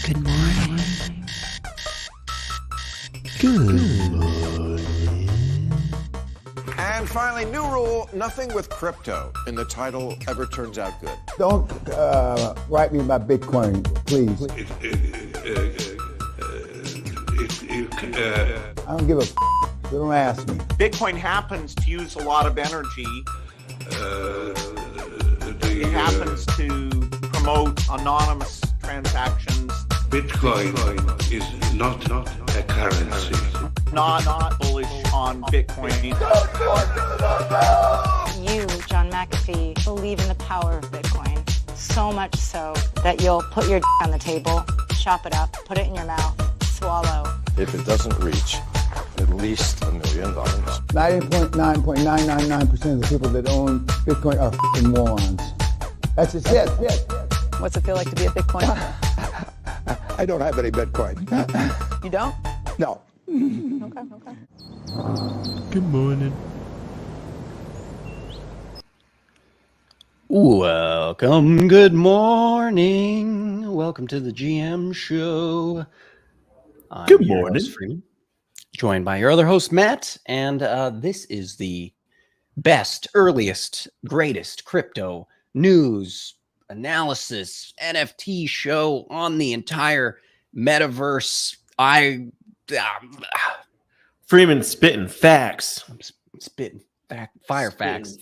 Good morning. Good morning. And finally, new rule, nothing with crypto in the title ever turns out good. Don't write me about Bitcoin, please. I don't give a f***. Don't ask me. Bitcoin happens to use a lot of energy. It happens to promote anonymous transactions. Bitcoin is not a currency. Not bullish on Bitcoin. You, John McAfee, believe in the power of Bitcoin. So much so that you'll put your on the table, chop it up, put it in your mouth, swallow. If it doesn't reach at least $1 million. 99.999% of the people that own Bitcoin are f***ing morons. That's just it. What's it feel like to be a Bitcoin? I don't have any Bitcoin. You don't? No. Okay. Good morning. Welcome. Good morning. Welcome to the GM show. I'm Good your morning. host, Freeman, joined by your other host, Matt. And this is the best, earliest, greatest crypto news, analysis, NFT show on the entire metaverse. Freeman spitting facts. I'm spitting fire facts.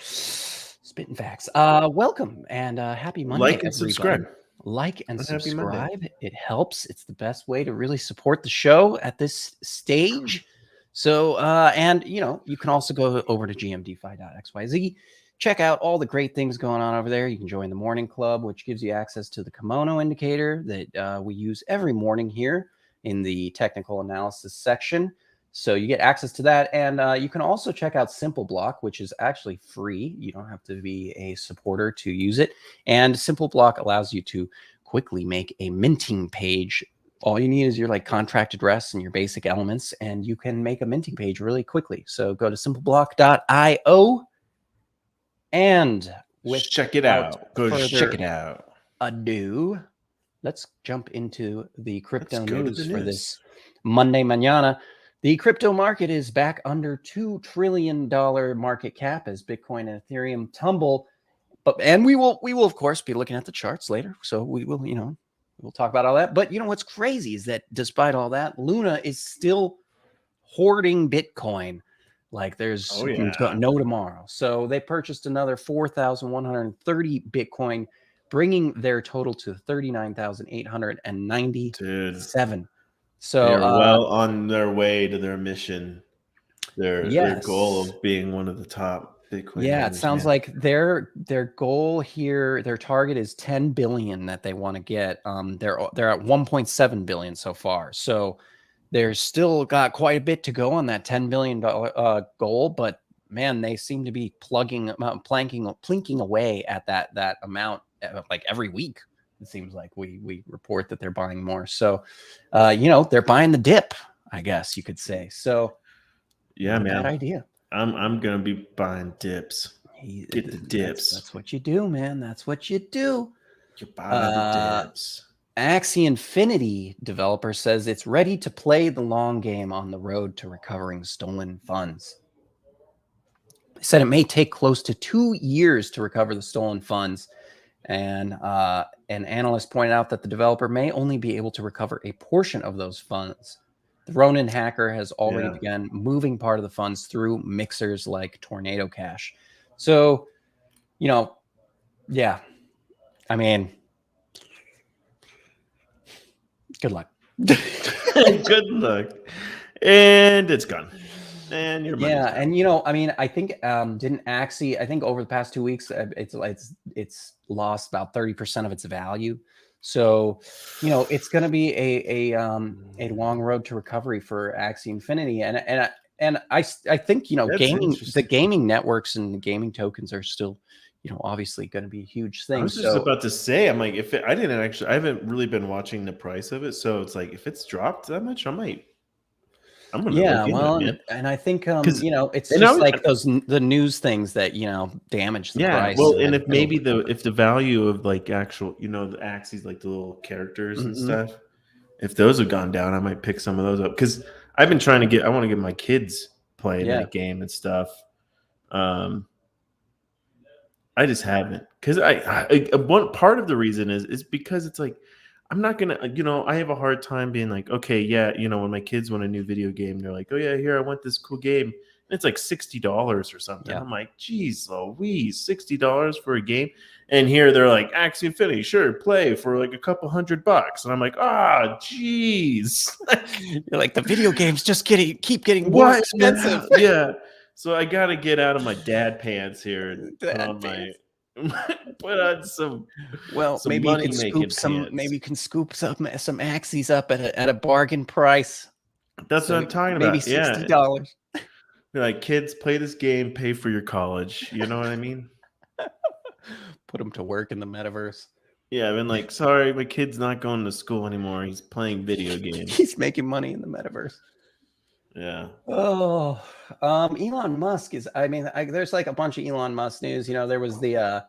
Spitting facts. Welcome and happy Monday. Like and everybody. subscribe. Like and Happy subscribe. Monday. It helps. It's the best way to really support the show at this stage. So, and you can also go over to gmdefi.xyz. Check out all the great things going on over there. You can join the morning club, which gives you access to the kimono indicator that we use every morning here in the technical analysis section. So you get access to that. And you can also check out Simple Block, which is actually free. You don't have to be a supporter to use it. And Simple Block allows you to quickly make a minting page. All you need is your contract address and your basic elements, and you can make a minting page really quickly. So go to simpleblock.io. And Check it out. Go check it out. Ado, let's jump into the crypto Let's go to news the for news. this Monday mañana. The crypto market is back under $2 trillion market cap as Bitcoin and Ethereum tumble. And we will of course be looking at the charts later. So we will, we'll talk about all that. But what's crazy is that despite all that, Luna is still hoarding Bitcoin. Like there's no tomorrow. So they purchased another 4,130 Bitcoin, bringing their total to 39,897. So they're well on their way to their mission, their goal of being one of the top Bitcoin. Yeah, it sounds like their goal here, their target is 10 billion that they want to get. They're at 1.7 billion so far. So they're still got quite a bit to go on that $10 billion goal, but man, they seem to be plinking away at that amount every week. It seems like we report that they're buying more. So, they're buying the dip, I guess you could say. So, yeah, man, bad idea. I'm gonna be buying dips. Get the dips. That's what you do, man. That's what you do. You're buying the dips. Axi Infinity developer says it's ready to play the long game on the road to recovering stolen funds. They said it may take close to 2 years to recover the stolen funds. And an analyst pointed out that the developer may only be able to recover a portion of those funds. The Ronin hacker has already begun moving part of the funds through mixers like Tornado Cash. So, I mean, good luck. Good luck. And it's gone. And your money's gone. And I think didn't Axie, I think over the past 2 weeks it's lost about 30% of its value. So, it's going to be a long road to recovery for Axie Infinity. And I think, the gaming networks and the gaming tokens are still, obviously going to be a huge thing. I was just about to say, I'm like, I haven't really been watching the price of it. So it's like, if it's dropped that much, I I'm gonna Yeah, look into well, it, man. and I think Because it's just like the news things that damage the price. Well, and if maybe the value of like actual, the Axies, like the little characters and stuff, if those have gone down, I might pick some of those up because I've been trying to I want to get my kids playing that game and stuff. I just haven't because one part of the reason is because it's like I'm not gonna, I have a hard time being like, okay, yeah, when my kids want a new video game, they're like, oh yeah, here I want this cool game, and it's like $60 or something. Yeah. I'm like, geez, Louise, $60 for a game, and here they're like, Axi Infinity, sure, play for like a couple $100, and I'm like, geez, you're like the video games just keep getting more expensive. Yeah. So I got to get out of my dad pants here and put on some. Well, some maybe you can scoop some. Maybe you can scoop some Axies up at a bargain price. That's what I'm talking about. Maybe $60. You're like, kids, play this game, pay for your college. You know what I mean? Put them to work in the metaverse. Yeah, I've been like, sorry, my kid's not going to school anymore. He's playing video games. He's making money in the metaverse. Yeah. Oh, Elon Musk is. I mean, there's like a bunch of Elon Musk news. There was the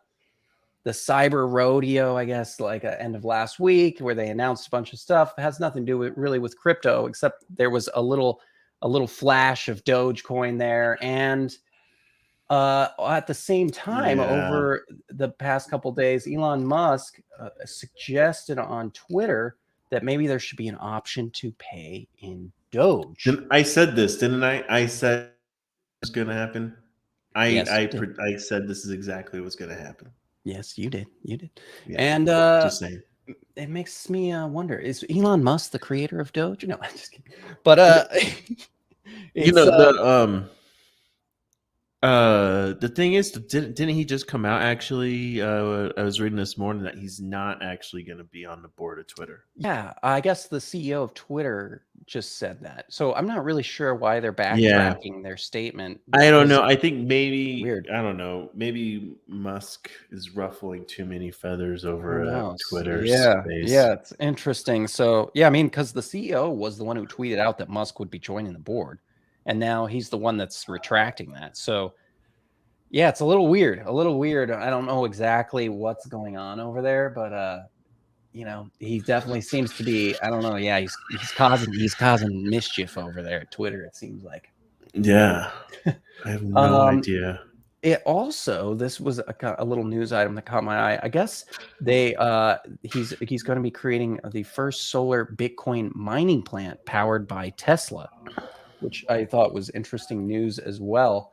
cyber rodeo, I guess, like end of last week, where they announced a bunch of stuff. It has nothing to do really with crypto, except there was a little flash of Dogecoin there, and at the same time, over the past couple of days, Elon Musk suggested on Twitter that maybe there should be an option to pay in Doge. I said this, didn't I? I said it's going to happen. I said this is exactly what's going to happen. Yes, you did. You did. Yeah, and just saying. It makes me wonder: is Elon Musk the creator of Doge? No, I'm just kidding. But the thing is, didn't he just come out? Actually, I was reading this morning that he's not actually going to be on the board of Twitter. Yeah, I guess the CEO of Twitter just said that. So I'm not really sure why they're backtracking their statement. I don't know. I think maybe weird. I don't know. Maybe Musk is ruffling too many feathers over at Twitter. Space. Yeah, it's interesting. So yeah, I mean, because the CEO was the one who tweeted out that Musk would be joining the board. And now he's the one that's retracting that. So, yeah, it's a little weird. I don't know exactly what's going on over there, but he definitely seems to be. I don't know. Yeah, he's causing mischief over there at Twitter. It seems like. Yeah, I have no idea. It also, this was a little news item that caught my eye. I guess he's going to be creating the first solar Bitcoin mining plant powered by Tesla, which I thought was interesting news as well.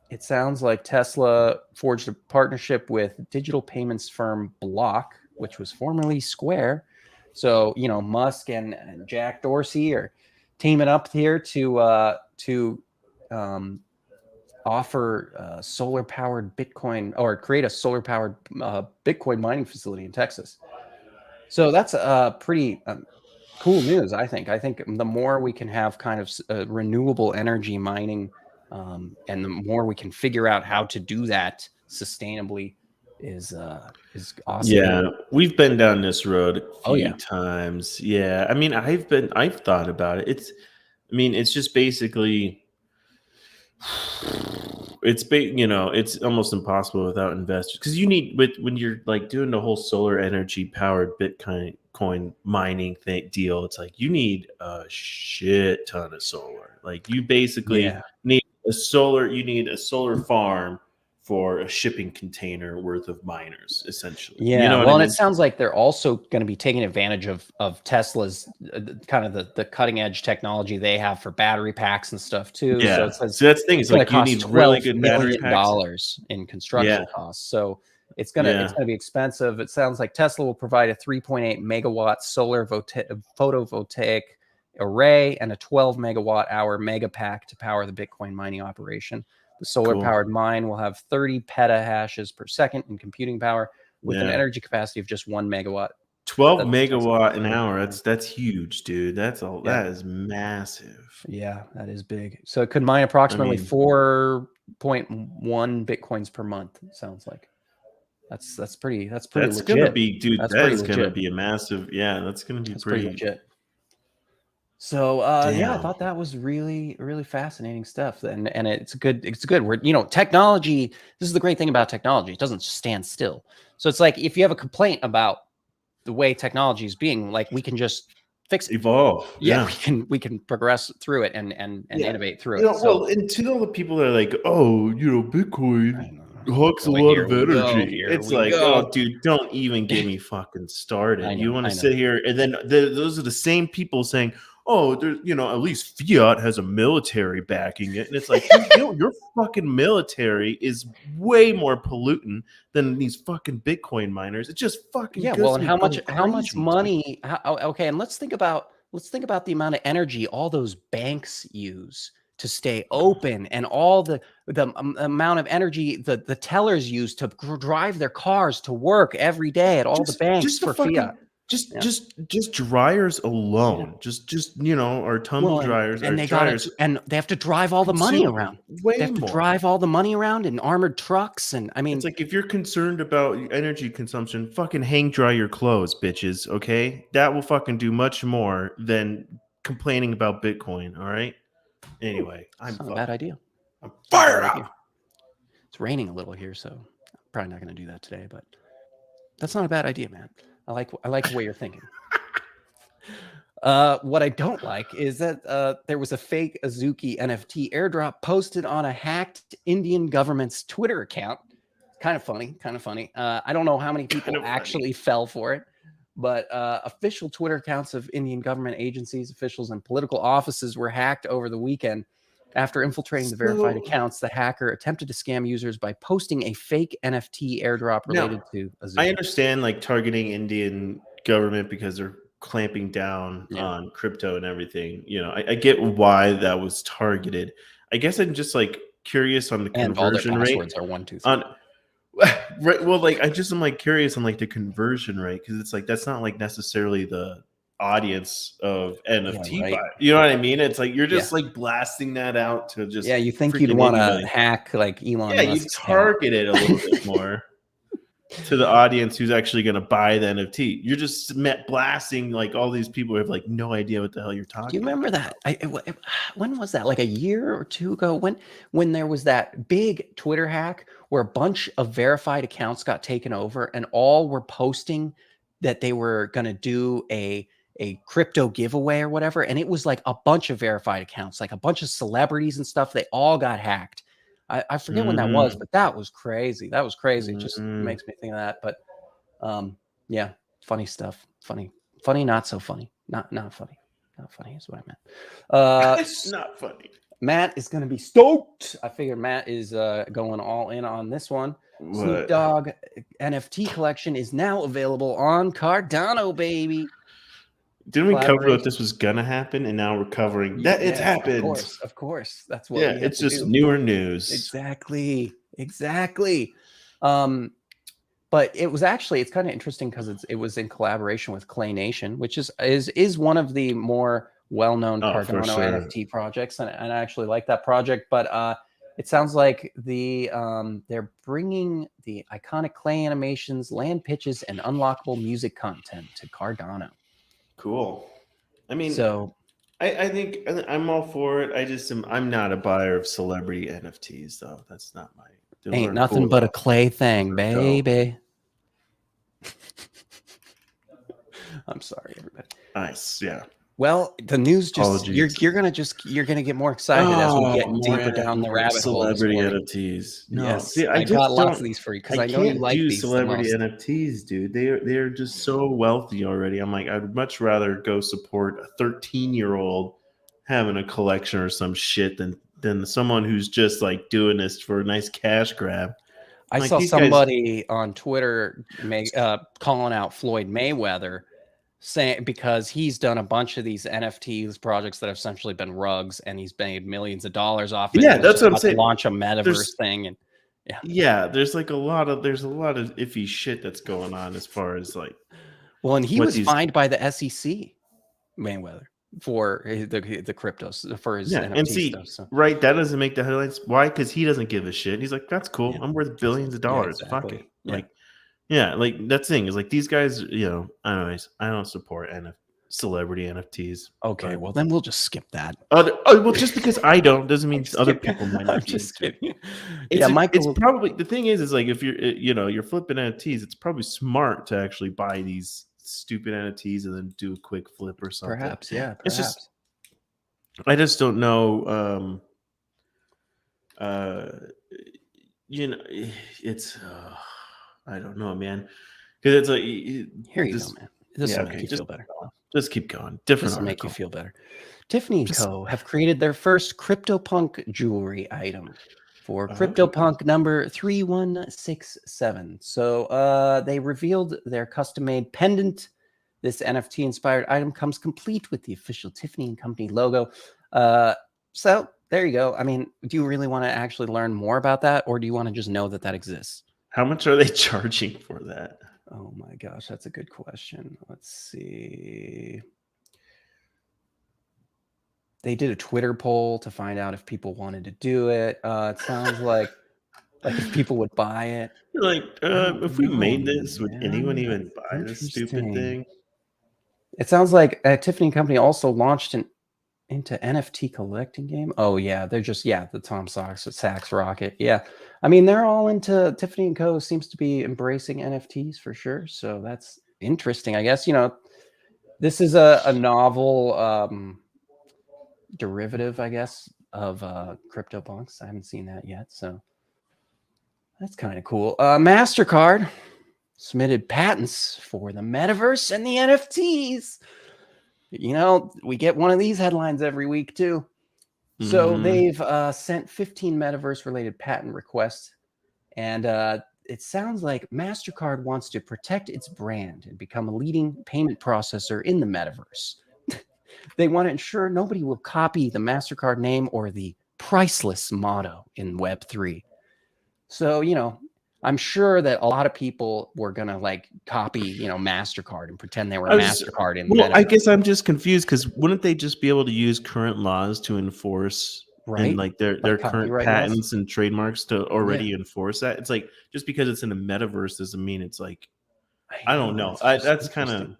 It sounds like Tesla forged a partnership with digital payments firm Block, which was formerly Square. So, Musk and Jack Dorsey are teaming up here to offer solar-powered Bitcoin, or create a solar-powered Bitcoin mining facility in Texas. So that's a pretty cool news, I think. I think the more we can have kind of renewable energy mining, and the more we can figure out how to do that sustainably is awesome. Yeah, we've been down this road a few times. Yeah, I mean, I've thought about it. It's just basically, it's almost impossible without investors, because you need, when you're like doing the whole solar energy powered Bitcoin mining deal, it's like you need a shit ton of solar. Like you basically need a solar farm for a shipping container worth of miners, essentially. Yeah, and it sounds like they're also going to be taking advantage of Tesla's kind of the cutting edge technology they have for battery packs and stuff too. Yeah, so that's the thing. It's like you need really good battery packs. $12 million in construction costs. So it's gonna be expensive. It sounds like Tesla will provide a 3.8 megawatt solar photovoltaic array and a 12 megawatt hour mega pack to power the Bitcoin mining operation. The solar-powered mine will have 30 petahashes per second in computing power with an energy capacity of just 1 megawatt. 12 megawatt an hour. That's huge, dude. That's all. Yeah. That is massive. Yeah, that is big. So it could mine approximately 4.1 Bitcoins per month. It sounds like that's pretty. That's legit. Gonna be, dude. That's gonna be a massive. Yeah, that's gonna be pretty legit. So yeah, I Damn. thought that was really, really fascinating stuff. And it's good. We're, technology. This is the great thing about technology. It doesn't stand still. So it's like if you have a complaint about the way technology is being, like, we can just fix it. Evolve. Yeah, we can progress through it and innovate through it. Well, and to all the people that are like, oh, Bitcoin hawks a Boy, lot here of we go, energy. here It's we like, go. oh, dude, don't even get me fucking started. I You know, want I to know. sit here, and then those are the same people saying, oh, there's, at least fiat has a military backing it, and it's like, your fucking military is way more pollutant than these fucking Bitcoin miners. It just fucking well, and me how much crazy, dude. money? Okay, and let's think about the amount of energy all those banks use to stay open, and all the amount of energy the tellers use to drive their cars to work every day at all the banks for fiat. Just dryers alone, just our tumble dryers, and our they dryers, and they have to drive all the money around. Way They have to more. drive all the money around in armored trucks, and I mean, It's like, if you're concerned about energy consumption, fucking hang dry your clothes, bitches. Okay, that will fucking do much more than complaining about Bitcoin. All right. Anyway, it's not a bad idea. I'm fired up. It's raining a little here, so I'm probably not going to do that today, but that's not a bad idea, man. I like the way you're thinking. What I don't like is that there was a fake Azuki NFT airdrop posted on a hacked Indian government's Twitter account. Kind of funny. I don't know how many people actually fell for it, but official Twitter accounts of Indian government agencies, officials, and political offices were hacked over the weekend. After infiltrating the verified accounts, the hacker attempted to scam users by posting a fake NFT airdrop related to Azuki. I understand, like, targeting Indian government because they're clamping down on crypto and everything. I get why that was targeted. I guess I'm just like curious on the conversion rate. Passwords are 1, 2, 3. Right. Well, like, I'm like curious on like the conversion rate, because it's like that's not like necessarily the audience of NFT. Right. You know what I mean? It's like you're just like blasting that out to just you think you'd want to hack like Elon Musk. You target it a little bit more to the audience who's actually going to buy the NFT. You're just blasting like all these people who have like no idea what the hell you're talking. Do you remember that? When was that? Like a year or two ago? When there was that big Twitter hack where a bunch of verified accounts got taken over, and all were posting that they were going to do a crypto giveaway or whatever, and it was like a bunch of verified accounts, like a bunch of celebrities and stuff. They all got hacked. I forget when that was, but that was crazy. It just makes me think of that. But yeah, funny stuff. Funny, not so funny. Not funny. Not funny is what I meant. It's not funny. Matt is going to be stoked. I figure Matt is going all in on this one. What? Snoop Dogg NFT collection is now available on Cardano, baby. Didn't we cover that this was gonna happen, and now we're covering that it's happened? Of course. That's what. It's just newer news. Exactly. But it was actually, it's kind of interesting because it was in collaboration with Clay Nation, which is one of the more well-known Cardano NFT projects, and I actually like that project. But it sounds like they're bringing the iconic Clay animations, land pitches, and unlockable music content to Cardano. Cool. I mean, so I think I'm all for it. I'm not a buyer of celebrity NFTs, though. That's not my. Ain't nothing but a Clay thing, baby. I'm sorry, everybody. Nice, yeah. Well, the news just Apologies. you're gonna get more excited as we get deeper down the rabbit hole. Celebrity NFTs. No, yes, see, I got lots of these for you because I know you like these. Celebrity NFTs, dude. They're just so wealthy already. I'm like, I'd much rather go support a 13-year-old having a collection or some shit than someone who's just like doing this for a nice cash grab. I saw somebody on Twitter calling out Floyd Mayweather, saying because he's done a bunch of these NFTs projects that have essentially been rugs, and he's made millions of dollars off it. Yeah, that's what I'm saying. Launch a metaverse thing, and there's a lot of iffy shit that's going on as far as like. Well, and he was fined by the SEC, Mayweather, for the cryptos for his NFT stuff. So. Right, that doesn't make the headlines. Why? Because he doesn't give a shit. He's like, that's cool. I'm worth billions of dollars. Fuck it. Like. Yeah, like that thing is like these guys, anyways, I don't support celebrity NFTs. Okay, but- well then we'll just skip that. well, just because I don't doesn't mean other people might not. I'm be just into it. kidding. It's Michael. it's probably the thing is like if you're flipping NFTs, it's probably smart to actually buy these stupid NFTs and then do a quick flip or something. Perhaps, yeah. Perhaps. It's just I just don't know. It's I don't know, man, because it's like here you go, man. This will make you feel better. Just keep going. Different. This will make you feel better. Tiffany & Co. have created their first CryptoPunk jewelry item for CryptoPunk number 3167. So they revealed their custom-made pendant. This NFT-inspired item comes complete with the official Tiffany & Company logo. So there you go. I mean, do you really want to actually learn more about that, or do you want to just know that that exists? How much are they charging for that? Oh my gosh, that's a good question. Let's see. They did a Twitter poll to find out if people wanted to do it. It sounds like if people would buy it. Like, if we made this, would anyone even buy this stupid thing? It sounds like Tiffany & Company also launched into NFT collecting game. Oh yeah, they're just the Tom Sachs rocket. Yeah, I mean they're all into Tiffany & Co. Seems to be embracing NFTs for sure. So that's interesting. I guess this is a novel derivative, I guess, of CryptoPunks. I haven't seen that yet, so that's kind of cool. MasterCard submitted patents for the metaverse and the NFTs. We get one of these headlines every week too. So they've sent 15 metaverse related patent requests, and it sounds like MasterCard wants to protect its brand and become a leading payment processor in the metaverse. They want to ensure nobody will copy the MasterCard name or the priceless motto in Web3. So, I'm sure that a lot of people were going to copy, MasterCard and pretend they were MasterCard in the metaverse. I guess I'm just confused because wouldn't they just be able to use current laws to enforce and their current patents and trademarks to already enforce that? It's like just because it's in a metaverse doesn't mean it's like I don't know. That's kind of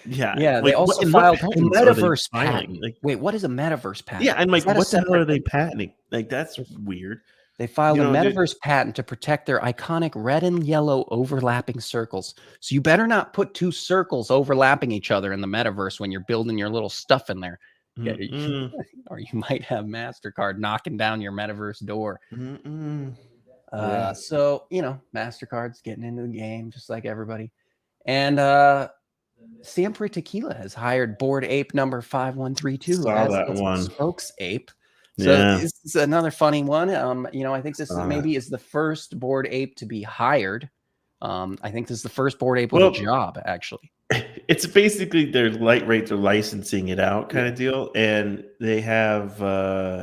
yeah. They also filed a metaverse patent. Wait, what is a metaverse patent? Yeah, and what the hell are they patenting? That's weird. They filed a metaverse patent to protect their iconic red and yellow overlapping circles. So you better not put two circles overlapping each other in the metaverse when you're building your little stuff in there. Or you might have MasterCard knocking down your metaverse door. So, MasterCard's getting into the game just like everybody. And Stamford Tequila has hired Bored Ape number 5132 as its spokes ape. So this is another funny one. I think this maybe is the first Bored Ape to be hired. I think this is the first Bored Ape with a job, actually. It's basically their light rates are licensing it out kind of deal. And they have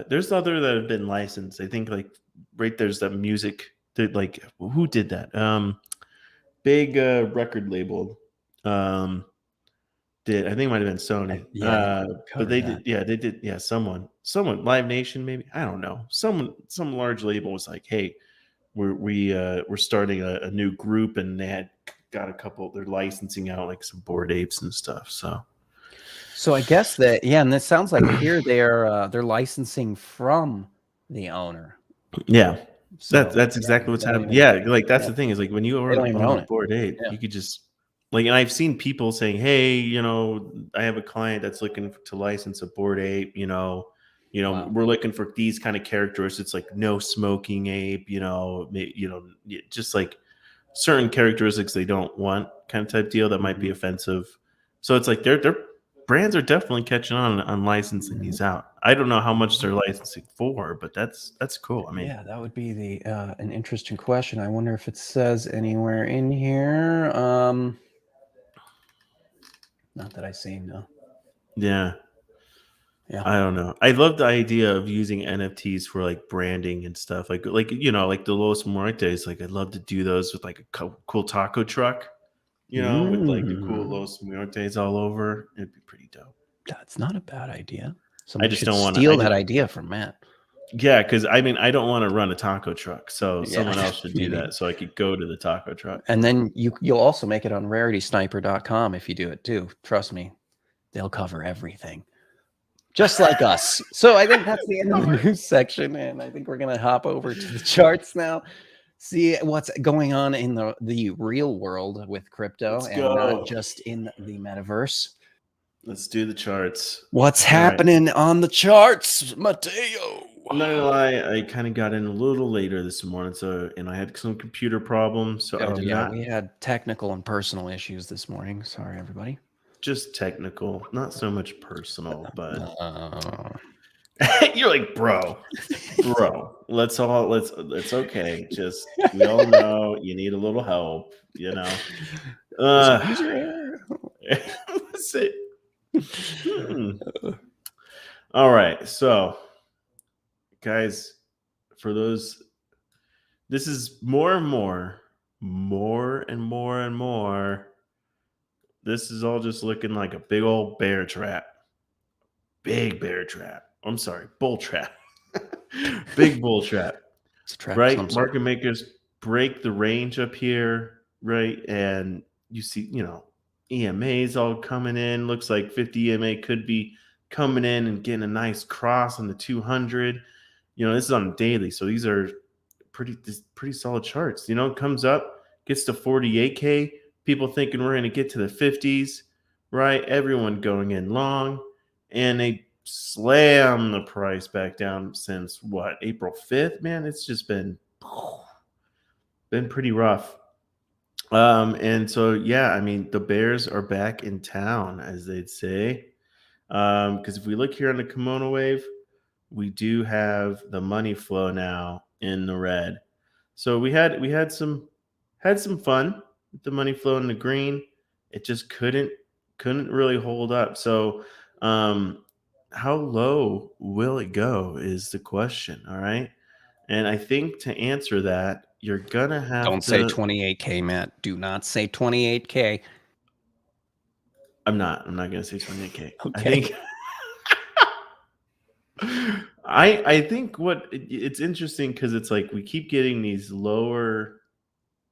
there's other that have been licensed. I think there's that music that who did that? Big record label. I think it might have been Sony. But they did. Someone, Live Nation, maybe. I don't know. Some large label was like, hey, we're starting a new group, and they had got a couple. They're licensing out some Bored Apes and stuff. So I guess that and it sounds like here they're licensing from the owner. Yeah. So that's exactly what's happening. Yeah, that's the thing is when you order a Bored Ape, you could just. And I've seen people saying, "Hey, I have a client that's looking to license a Bored Ape. We're looking for these kind of characteristics, like no smoking ape. Just certain characteristics they don't want, kind of type deal that might be offensive. So it's their brands are definitely catching on licensing these out. I don't know how much they're licensing for, but that's cool. I mean, that would be an interesting question. I wonder if it says anywhere in here. Not that I see, no. Yeah. I don't know. I love the idea of using NFTs for branding and stuff. Like the Los Muertes. I'd love to do those with a cool taco truck. With the cool Los Muertes all over. It'd be pretty dope. That's not a bad idea. I just don't want to steal that idea from Matt. Yeah, because I don't want to run a taco truck, so someone else should do that, so I could go to the taco truck. And then you'll also make it on raritysniper.com if you do it too. Trust me. They'll cover everything, just like us. So I think that's the end of the news section, and I think we're gonna hop over to the charts now. See what's going on in the real world with crypto not just in the metaverse. Let's do the charts. What's happening on the charts, Mateo? I'm not gonna lie, I kind of got in a little later this morning, and I had some computer problems, so I did not. We had technical and personal issues this morning. Sorry, everybody. Just technical, not so much personal, but you're like, bro, it's okay. Just we all know you need a little help, Let's see. All right, so guys, for those, this is more and more. This is all just looking like a big old bear trap. Big bear trap. I'm sorry, bull trap. Big bull trap. Right? Market makers break the range up here, right? And you see, EMA's all coming in. Looks like 50 EMA could be coming in and getting a nice cross on the 200. This is on a daily, so these are pretty solid charts. It comes up, gets to 48K. People thinking we're going to get to the 50s, right? Everyone going in long, and they slam the price back down since what, April 5th? Man, it's just been pretty rough. And so, yeah, I mean, the bears are back in town, as they'd say. Because if we look here on the kimono wave, we do have the money flow now in the red. So we had some fun with the money flow in the green. It just couldn't really hold up. So how low will it go is the question. All right. And I think to answer that, you're gonna have Don't say 28K, Matt. Do not say 28K. I'm not gonna say 28K. Okay. I think it's interesting because it's like we keep getting these higher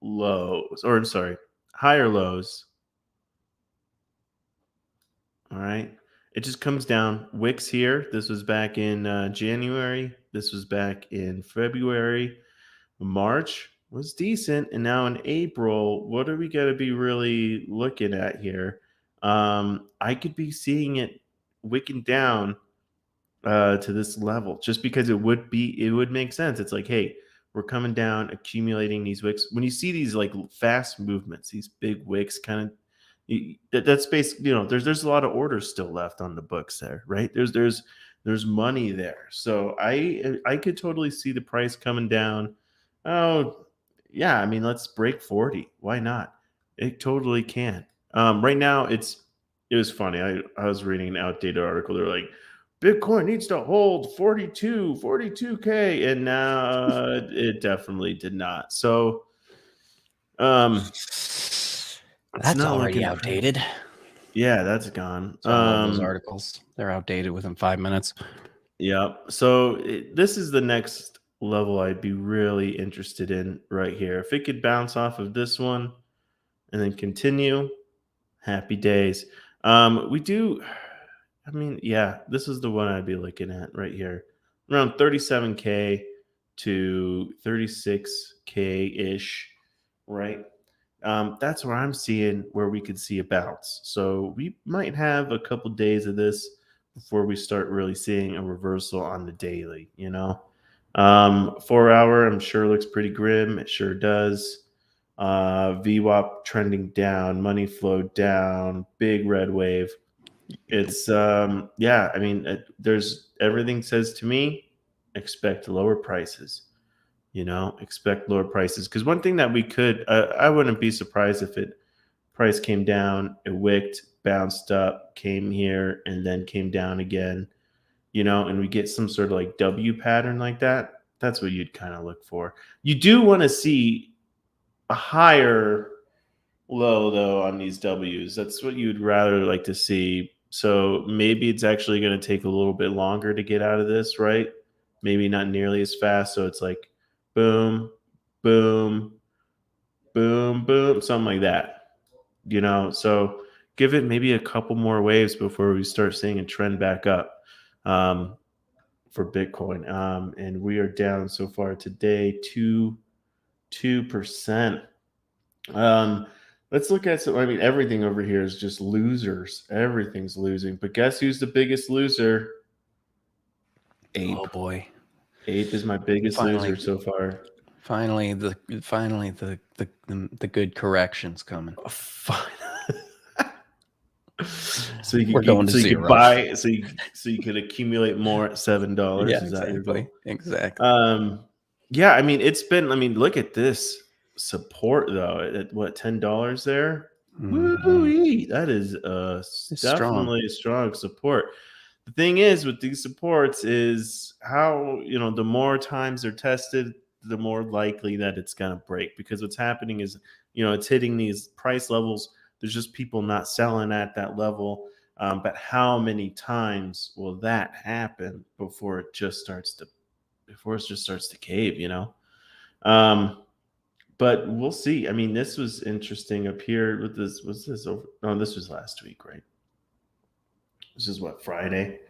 lows. All right. It just comes down. Wicks here. This was back in January. This was back in February. March was decent. And now in April, what are we going to be really looking at here? I could be seeing it wicking down to this level just because it would make sense. It's like, hey, we're coming down, accumulating these wicks. When you see these like fast movements, these big wicks kind of, that's basically, there's a lot of orders still left on the books there, right? There's money there. So I could totally see the price coming down. Oh yeah. I mean, let's break 40. Why not? It totally can. Right now it was funny. I was reading an outdated article. They're like, Bitcoin needs to hold 42K. And now it definitely did not. So, that's already outdated. Yeah, that's gone. Those articles, they're outdated within 5 minutes. Yeah. So this is the next level I'd be really interested in right here. If it could bounce off of this one and then continue, happy days. This is the one I'd be looking at right here. Around 37K to 36K-ish, right? That's where I'm seeing where we could see a bounce. So we might have a couple days of this before we start really seeing a reversal on the daily, 4 hour, I'm sure looks pretty grim. It sure does. VWAP trending down, money flow down, big red wave. It's there's everything says to me, expect lower prices. Expect lower prices. Because one thing that we could, I wouldn't be surprised if price came down, it wicked, bounced up, came here, and then came down again, and we get some sort of like W pattern like that. That's what you'd kind of look for. You do want to see a higher low, though, on these Ws. That's what you'd rather like to see. So maybe it's actually going to take a little bit longer to get out of this, right? Maybe not nearly as fast. So it's like, boom, boom, boom, boom, something like that, so give it maybe a couple more waves before we start seeing a trend back up for Bitcoin. And we are down so far today 2%. Let's look at some. I mean, everything over here is just losers. Everything's losing. But guess who's the biggest loser? Ape. Oh boy, Ape is my biggest loser so far. Finally, the good correction's coming. So you We're going to you zero. could buy, so you could accumulate more at $7. Yeah, Is that your goal? Exactly. Yeah, I mean, it's been. I mean, look at this support though. At what, $10 there? Woo-wee. That is definitely a strong support. The thing is with these supports is how, the more times they're tested, the more likely that it's going to break, because what's happening is, it's hitting these price levels. There's just people not selling at that level. But how many times will that happen before it just starts to cave, But we'll see. I mean, this was interesting up here with this. Was this over? No, this was last week, right? This is what, Friday?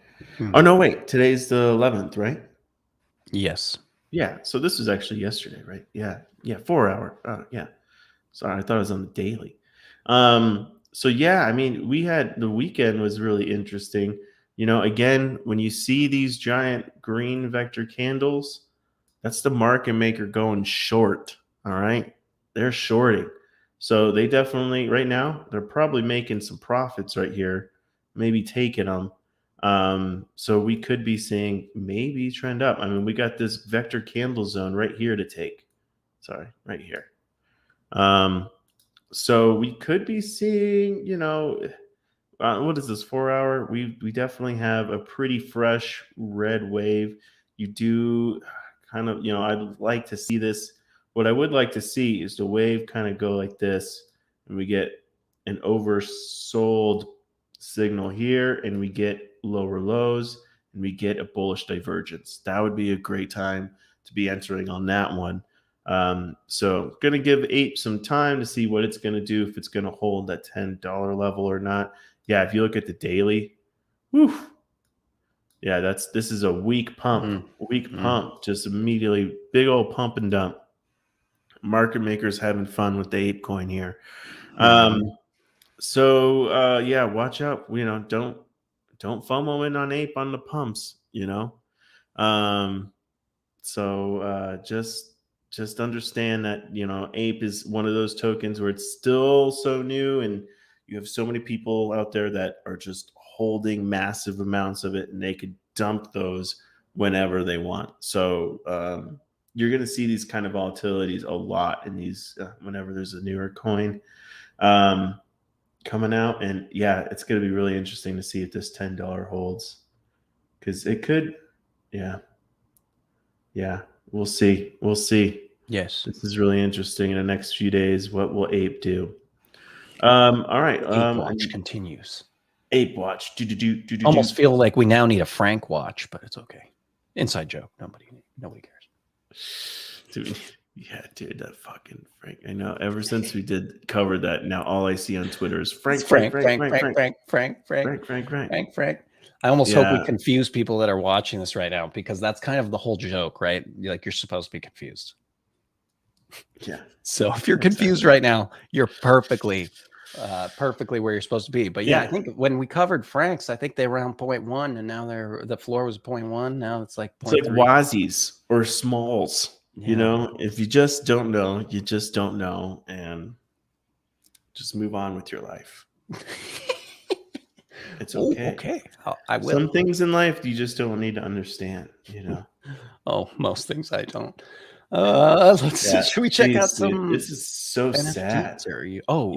Oh, no, wait. Today's the 11th, right? Yes. Yeah. So this was actually yesterday, right? Yeah. 4 hour. Yeah. Sorry, I thought it was on the daily. So yeah, I mean, the weekend was really interesting. Again, when you see these giant green vector candles, that's the market maker going short. All right. They're shorting. So they definitely, right now, they're probably making some profits right here, maybe taking them. So we could be seeing maybe trend up. I mean, we got this vector candle zone right here to take. Sorry, right here. So we could be seeing, what is this, 4 hour? We definitely have a pretty fresh red wave. You do kind of, I'd like to see this. What I would like to see is the wave kind of go like this, and we get an oversold signal here, and we get lower lows, and we get a bullish divergence. That would be a great time to be entering on that one. So going to give Ape some time to see what it's going to do, if it's going to hold that $10 level or not. Yeah, if you look at the daily, yeah, this is a weak pump, pump, just immediately big old pump and dump. Market makers having fun with the Ape coin here. So yeah, watch out. Don't FOMO in on Ape on the pumps. So just understand that Ape is one of those tokens where it's still so new, and you have so many people out there that are just holding massive amounts of it, and they could dump those whenever they want. So you're going to see these kind of volatilities a lot in these whenever there's a newer coin coming out. And yeah, it's going to be really interesting to see if this $10 holds, because it could. Yeah, we'll see. Yes, this is really interesting. In the next few days, what will Ape do? All right. Ape Watch continues. Ape Watch. Almost feel like we now need a Frank Watch, but it's okay. Inside joke. Nobody cares. Dude, that fucking Frank. I know. Ever since we did cover that, now all I see on Twitter is Frank. I almost hope we confuse people that are watching this right now, because that's kind of the whole joke, right? Like, you're supposed to be confused. Yeah. So if you're confused right now, you're perfectly where you're supposed to be. But yeah, I think when we covered Franks, I think they were around 0.1, and now the floor was 0.1. Now it's like 0.3. It's like Wazies or Smalls. If you just don't know, you just don't know, and just move on with your life. It's okay. Okay. I will. Some things in life you just don't need to understand, Oh, most things I don't. Let's see. Should we check out some? Dude, this is so NFTs, sad.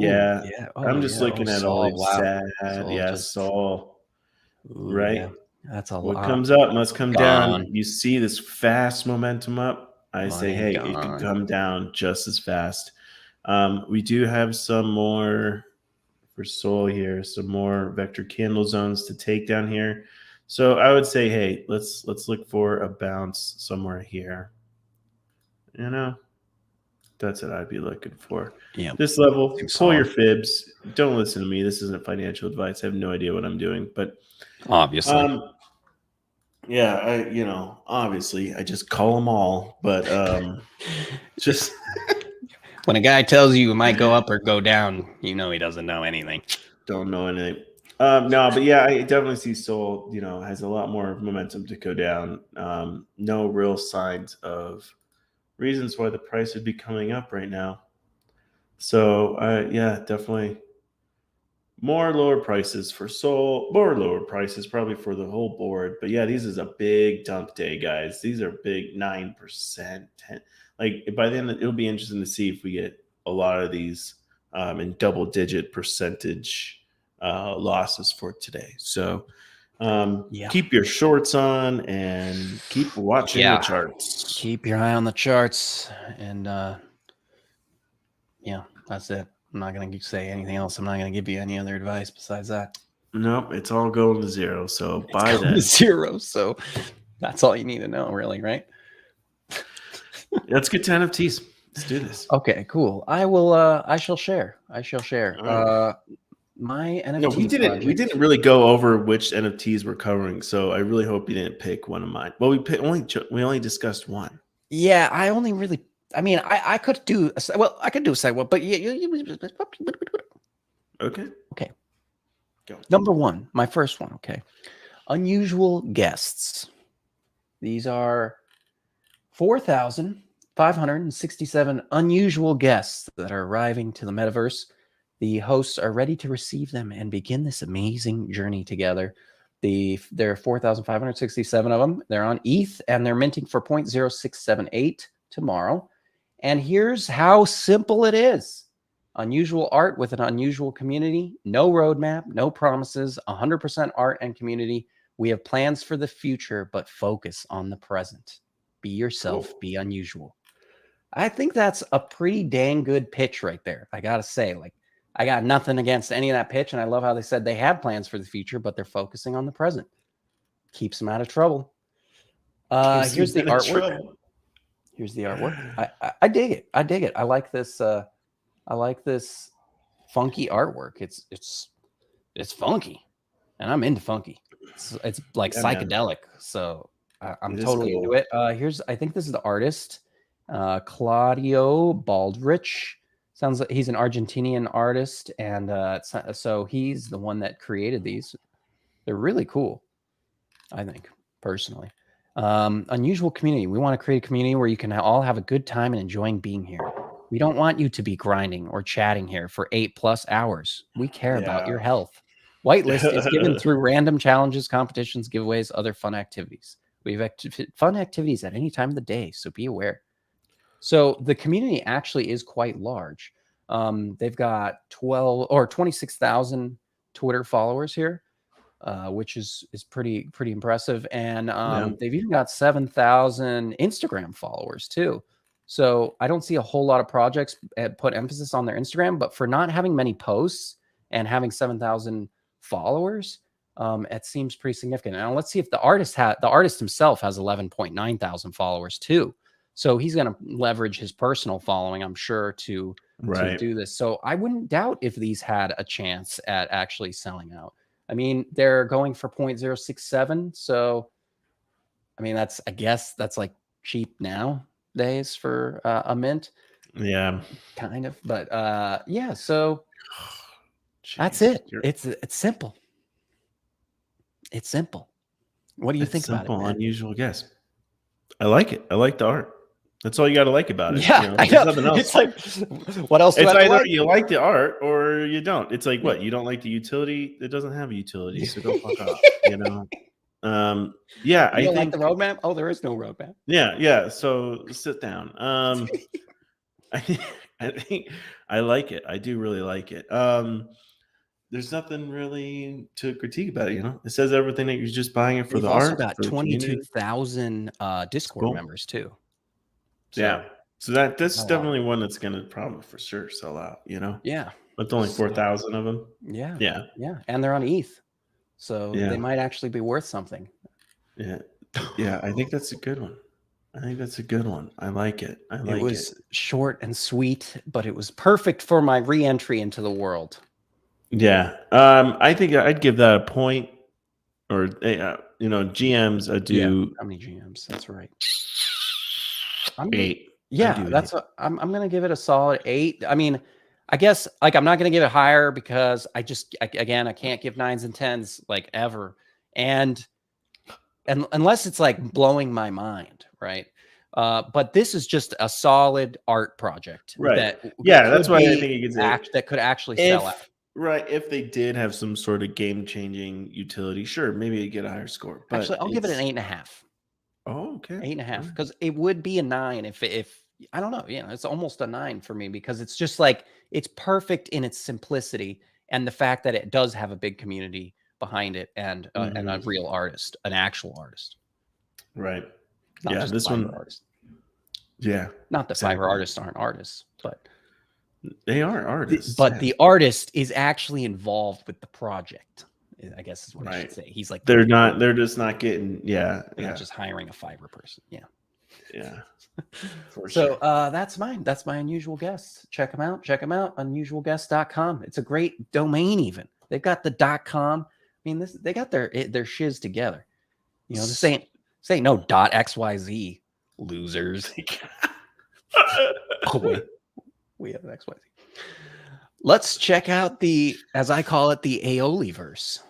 Yeah. I'm just looking at all these sad. Saul. Right. Yeah. That's a lot. What comes up must come down. You see this fast momentum up. I say, hey, it could come down just as fast. We do have some more for Sol here, some more vector candle zones to take down here. So I would say, hey, let's look for a bounce somewhere here. That's what I'd be looking for. Yeah. This level, Seems pull your solid. fibs. Don't listen to me. This isn't financial advice. I have no idea what I'm doing, but Obviously. yeah, obviously I just call them all, but just when a guy tells you it might go up or go down, you know he doesn't know anything. Don't know anything. No, but yeah, I definitely see Sol, has a lot more momentum to go down. No real signs of reasons why the price would be coming up right now. So yeah, definitely more lower prices for Sol, more lower prices probably for the whole board. But yeah, these is a big dump day, guys. These are big 9%, 10. Like by then it'll be interesting to see if we get a lot of these in double-digit percentage losses for today. So keep your shorts on and keep watching the charts. Keep your eye on the charts, and yeah, that's it. I'm not going to say anything else. I'm not going to give you any other advice besides that. Nope, it's all going to zero. So buy that. Zero. So that's all you need to know, really, right? Let's get to NFTs. Let's do this. Okay, cool. I shall share. My NFT. No, we didn't really go over which NFTs we're covering, so I really hope you didn't pick one of mine. Well, we only discussed one. Yeah, I only really. I mean, I could do. I could do a second one, but yeah. Okay. Go. Number one, my first one. Okay, unusual guests. These are 4,567 unusual guests that are arriving to the metaverse. The hosts are ready to receive them and begin this amazing journey together. There are 4,567 of them. They're on ETH, and they're minting for 0.0678 tomorrow. And here's how simple it is. Unusual art with an unusual community. No roadmap, no promises, 100% art and community. We have plans for the future, but focus on the present. Be yourself, be unusual. I think that's a pretty dang good pitch right there. I got to say, like, I got nothing against any of that pitch, and I love how they said they have plans for the future, but they're focusing on the present. Keeps them out of trouble. Here's the artwork. Here's the artwork. I dig it. I dig it. I like this. I like this funky artwork. It's funky, and I'm into funky. It's like psychedelic. Man. So I'm totally into it. I think this is the artist, Claudio Baldrich. Sounds like he's an Argentinian artist, and so he's the one that created these. They're really cool, I think, personally. Unusual community. We want to create a community where you can all have a good time and enjoying being here. We don't want you to be grinding or chatting here for 8+ hours. We care about your health. Whitelist is given through random challenges, competitions, giveaways, other fun activities. We have fun activities at any time of the day, so be aware. So the community actually is quite large. They've got 26,000 Twitter followers here, which is pretty impressive. And they've even got 7,000 Instagram followers too. So I don't see a whole lot of projects put emphasis on their Instagram, but for not having many posts and having 7,000 followers, it seems pretty significant. Now let's see if the artist himself has 11.9 thousand followers too. So he's going to leverage his personal following, I'm sure, to do this. So I wouldn't doubt if these had a chance at actually selling out. I mean, they're going for 0.067. So, I mean, I guess that's like cheap nowadays for a mint. Yeah. Kind of. But yeah, so that's it. It's simple. It's simple. What do you think about it, man? Unusual guess. I like it. I like the art. That's all you got to like about it. Yeah, I know. Nothing else. It's like, what else? It's either you like the art or you don't. It's like, what? You don't like the utility? It doesn't have a utility, so don't fuck off. Yeah, I think like the roadmap. Oh, there is no roadmap. Yeah. So sit down. I think I like it. I do really like it. There's nothing really to critique about it. It says everything that you're just buying it for the art. We've also got 22,000 Discord members too. So that's definitely one that's going to probably for sure sell out, Yeah. But only 4,000 of them. Yeah. And they're on ETH. So they might actually be worth something. Yeah. I think that's a good one. I think that's a good one. I like it. I like It was short and sweet, but it was perfect for my re-entry into the world. Yeah. I think I'd give that a point, or GMs. I do. How many GMs? That's right. 8. Yeah, that's what I'm gonna give it a solid 8. I mean, I guess like I'm not gonna give it higher because I can't give 9s and 10s like ever, and unless it's like blowing my mind, right? But this is just a solid art project, right? That's why I think you could say that could actually sell out. Right, if they did have some sort of game-changing utility, sure, maybe you get a higher score. But actually, I'll give it an 8.5. Oh, okay. 8.5, because it would be a 9 if I don't know, it's almost a 9 for me because it's just like it's perfect in its simplicity and the fact that it does have a big community behind it and a real artist, an actual artist. Right. Not just this Fiverr one artist. Yeah. Not that Fiverr artists aren't artists, but they are artists. But the artist is actually involved with the project, I guess is what I should say. He's like they're just not getting they're not just hiring a Fiverr person. Yeah. So that's mine. That's my unusual guest. Check them out. Unusualguest.com. It's a great domain. Even they've got the .com. I mean, they got their shiz together. This ain't no .xyz losers. Oh wait, we have an XYZ. Let's check out as I call it, the Aoliverse.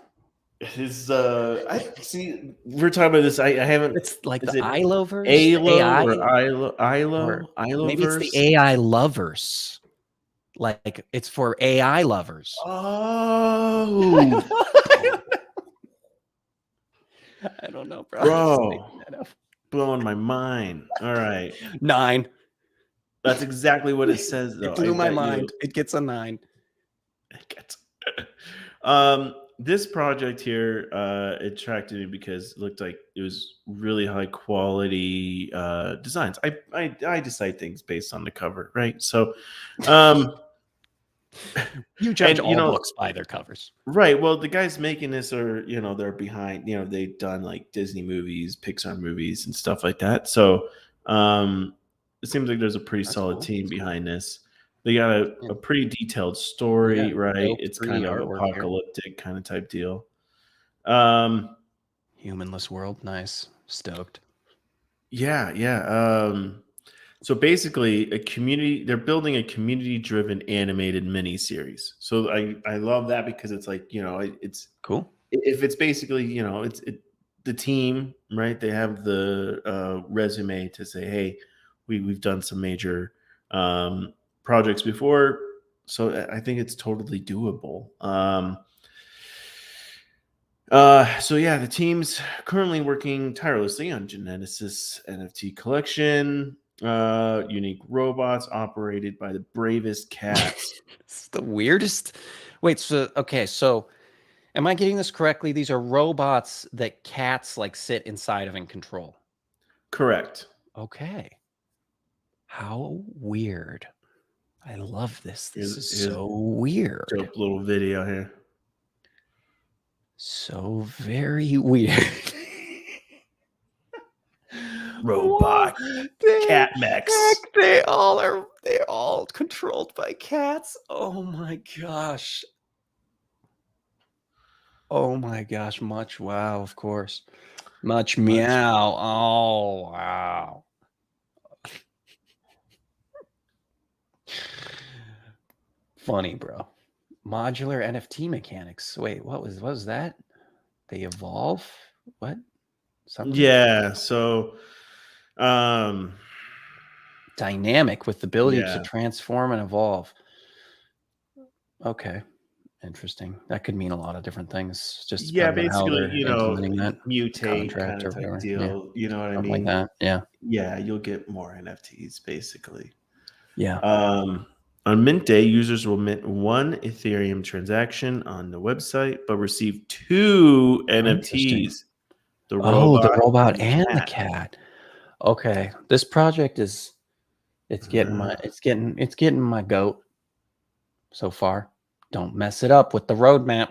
I see. We're talking about this. I haven't. It's like the Iloverse, Ilo. Maybe it's the AI lovers. Like it's for AI lovers. Oh, I don't know, bro. Blowing my mind. All right, 9. That's exactly what it says, though. It blew my mind. It gets a 9. It gets. This project here attracted me because it looked like it was really high quality designs. I decide things based on the cover, right? So, you judge all books by their covers, right? Well, the guys making this are they're behind. They've done like Disney movies, Pixar movies, and stuff like that. So, it seems like there's a pretty solid team behind this. They got a pretty detailed story, right? It's kind of apocalyptic kind of type deal. Humanless world, nice, stoked. Yeah. So basically, they're building a community-driven animated mini-series. So I love that because it's like it's cool. If it's basically it's the team, right? They have the resume to say, hey, we've done some major projects before, so I think it's totally doable. The team's currently working tirelessly on Genesis NFT collection, unique robots operated by the bravest cats. It's the weirdest. Wait, so am I getting this correctly? These are robots that cats like sit inside of and control. Correct. Okay. How weird. I love this. This is so weird. Dope little video here. So very weird. Robot cat mechs. They're all controlled by cats. Oh my gosh. Much wow, of course. Much meow. Oh wow. Funny, bro. Modular NFT mechanics. Wait, what was that? They evolve? What? Something? Yeah, so dynamic with the ability to transform and evolve. Okay. Interesting. That could mean a lot of different things. Just basically, that mutate kind of type deal. Yeah. You know what I mean? Like that. Yeah, you'll get more NFTs basically. Yeah. On mint day, users will mint 1 Ethereum transaction on the website, but receive 2 NFTs. The robot and the cat. Okay, this project is getting my goat so far. Don't mess it up with the roadmap.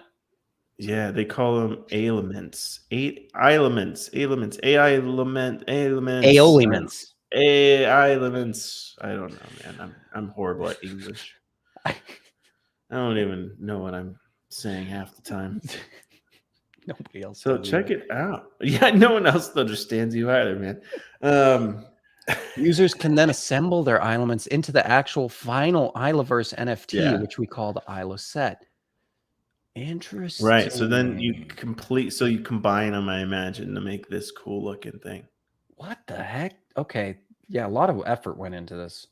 Yeah, they call them elements. Elements. AI elements. Aeoliments. AI elements. I don't know, man. I'm horrible at English. I don't even know what I'm saying half the time. Nobody else. So check it out. Yeah, no one else understands you either, man. Users can then assemble their elements into the actual final Islaverse NFT, which we call the ILO set. Interesting. Right. So then you combine them, I imagine, to make this cool looking thing. What the heck? Okay. Yeah, a lot of effort went into this.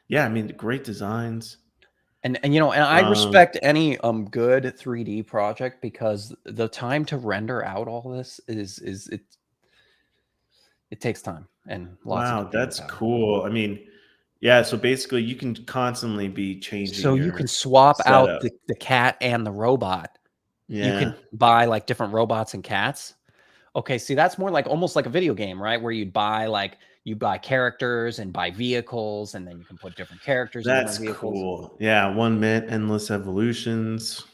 Yeah, I mean, great designs. And you know, and I respect any good 3D project, because the time to render out all this it takes time and lots of that's cool. I mean, yeah, so basically you can constantly be changing. So you can swap out the cat and the robot. Yeah. You can buy like different robots and cats. Okay, see, that's more like almost like a video game, right? Where you buy characters and buy vehicles, and then you can put different characters in different vehicles. Cool. Yeah, 1 minute endless evolutions.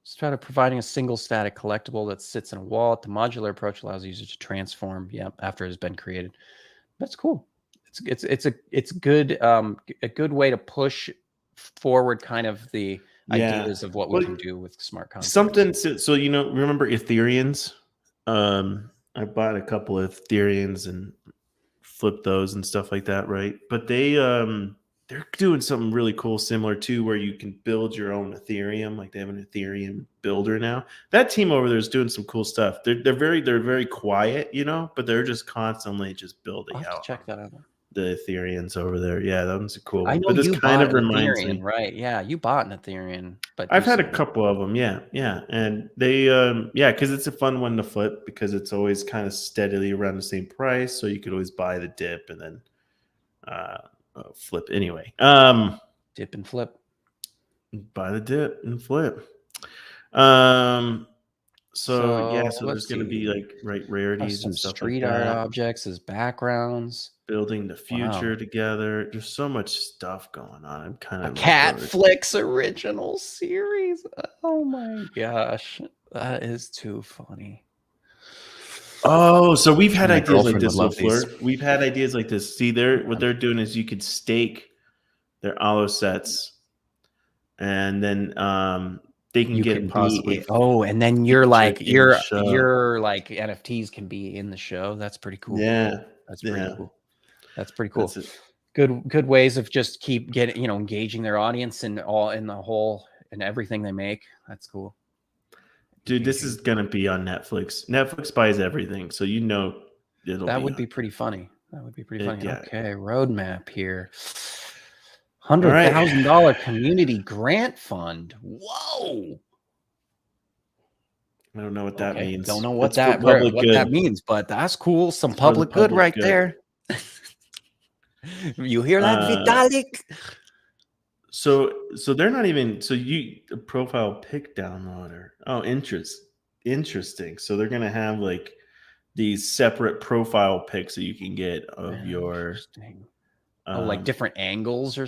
Start of providing a single static collectible that sits in a wallet. The modular approach allows users to transform, after it has been created. That's cool. It's good, a good way to push forward kind of the ideas of what we can do with smart contracts. Something so remember Ethereans? I bought a couple of Ethereans and flipped those and stuff like that, right? But they're doing something really cool, similar to where you can build your own Ethereum. Like they have an Ethereum builder now. That team over there is doing some cool stuff. They're very quiet, but they're just constantly just building out. Check that out. The Ethereans over there. Yeah, that one's a cool one. I know, but this you kind of bought an reminds Ethereum, me, right? Yeah, you bought an Ethereum, but I've had a couple of them. Yeah. And they, because it's a fun one to flip, because it's always kind of steadily around the same price. So you could always buy the dip and then flip anyway. Dip and flip. Buy the dip and flip. So there's going to be like rarities and stuff street like that. art objects as backgrounds. Building the future together. There's so much stuff going on. I'm kind of Catflix original series. Oh my gosh, that is too funny. Oh, so we've had My ideas like girlfriend this, would love LaFleur. We've had ideas like this. See, what they're doing is you could stake their aloe sets, and then they can get possibly. And then your NFTs can be in the show. That's pretty cool. Yeah, that's pretty cool. That's pretty cool. Good ways of just keep getting engaging their audience and all in the whole and everything they make. That's cool. Dude, this is gonna be on Netflix. Netflix buys everything, so that would be pretty funny. That would be pretty funny. Yeah. Okay, roadmap here. $100,000 community grant fund. Whoa! I don't know what that means. Don't know what that means, but that's cool. Some public good right there. You hear that, Vitalik? So they're not even a profile pic downloader. Oh, interesting. So they're gonna have like these separate profile pics that you can get of your like different angles or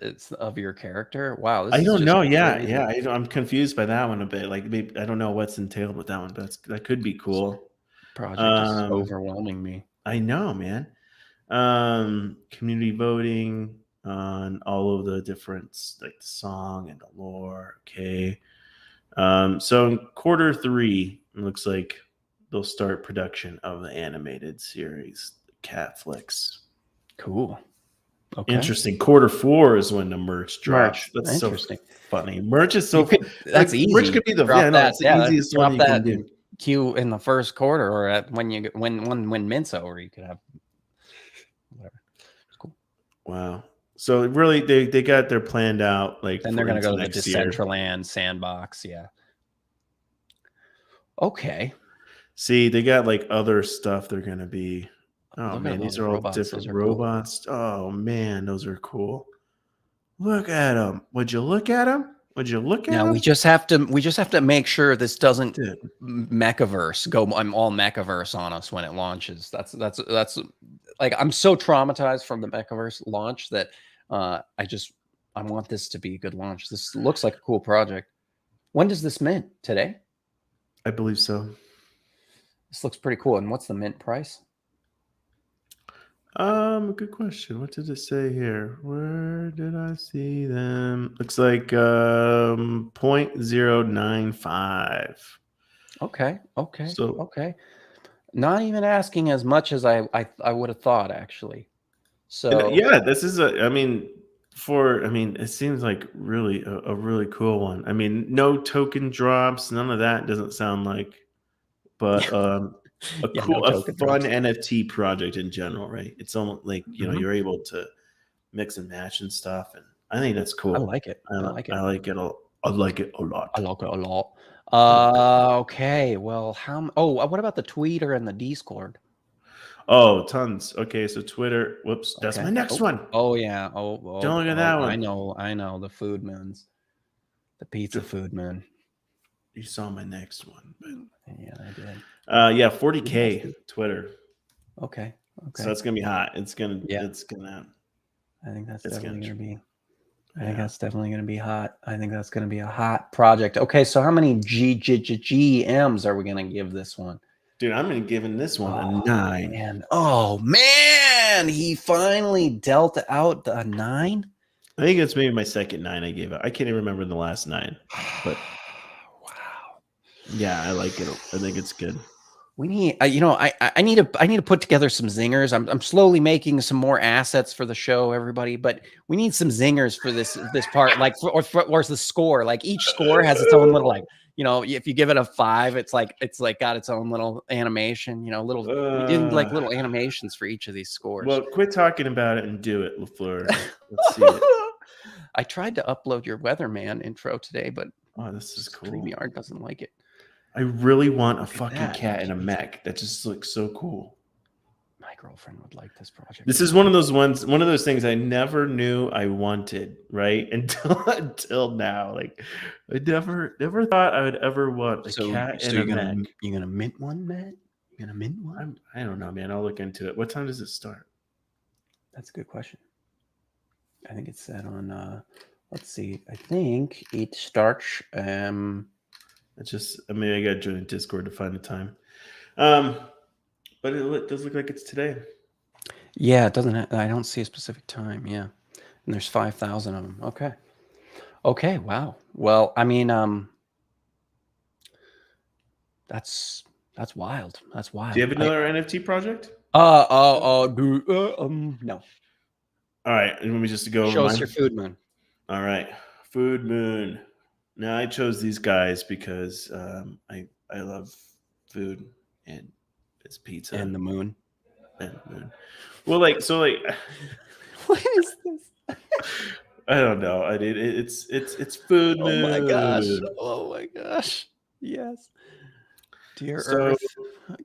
it's of your character. Wow, I don't know. Yeah. I'm confused by that one a bit. Like maybe I don't know what's entailed with that one, but that could be cool. Project is overwhelming me. I know, man. Community voting on all of the different, like the song and the lore. Okay. So in Q3, it looks like they'll start production of the animated series, Catflix. Cool. Okay. Interesting. Q4 is when the merch drops. That's interesting. So funny. Merch is so that's easy. Merch could be the easiest one you can do. Queue in the first quarter, or when Mint's over, you could have whatever. It's cool. Wow. So really, they got their planned out. Like then they're gonna go to the Decentraland sandbox. Yeah. Okay. See, they got like other stuff. They're gonna be. Oh man, these are all different robots. Cool. Oh man, those are cool. Look at them. Would you look at them? Now we just have to make sure this doesn't mechaverse go. I'm all mechaverse on us when it launches. That's like I'm so traumatized from the mechaverse launch that I I want this to be a good launch. This looks like a cool project. When does this mint? Today? I believe so. This looks pretty cool. And what's the mint price? Good question. What did it say here? Where did I see them? Looks like 0.095. Okay. So Okay. Not even asking as much as I would have thought, actually. So yeah, this is it seems like really a really cool one. I mean, no token drops, none of that doesn't sound like, but a fun NFT project in general, right? It's almost like you're able to mix and match and stuff, and I think that's cool. I like it. I like it a lot. I like it a lot. Okay. Well, what about the Tweeter and the Discord? Oh, tons. Okay, so Twitter. Whoops, that's my next one. Oh yeah. Oh, don't look at that one. I know the food moons, the pizza food moon. You saw my next one, but yeah, I did. Yeah, 40K Twitter. Okay. So that's gonna be hot. It's gonna. I think that's definitely gonna be. I think that's definitely gonna be hot. I think that's gonna be a hot project. Okay, so how many GMs are we gonna give this one? Dude, I'm gonna give this one a 9. Man, he finally dealt out a 9. I think it's maybe my second 9 I gave out. I can't even remember the last 9, but wow. Yeah, I like it. I think it's good. We need, I need to put together some zingers. I'm slowly making some more assets for the show, everybody. But we need some zingers for this part, like or the score. Like each score has its own little if you give it a 5, it's like got its own little animation. We did like little animations for each of these scores. Well, quit talking about it and do it, LaFleur. Let's see it. I tried to upload your weatherman intro today, but this is cool. StreamYard doesn't like it. I really want a fucking cat in a mech. That just looks so cool. My girlfriend would like this project. This is one of those things I never knew I wanted, right? Until now. Like I never thought I would ever want a cat in a mech. You gonna mint one, Matt? You gonna mint one? I don't know, man. I'll look into it. What time does it start? That's a good question. I think it's set on let's see. I think it starts It's just maybe I gotta join the Discord to find the time. But it does look like it's today. Yeah, it doesn't. I don't see a specific time. Yeah, and there's 5,000 of them. Okay. Wow. Well, I mean, that's wild. That's wild. Do you have another NFT project? No. All right. Let me just go. Show us your food moon. All right, food moon. Now I chose these guys because I love food and it's pizza and the moon. Well, what is this? I don't know. It's food moon. Oh my gosh. Yes. Dear Earth,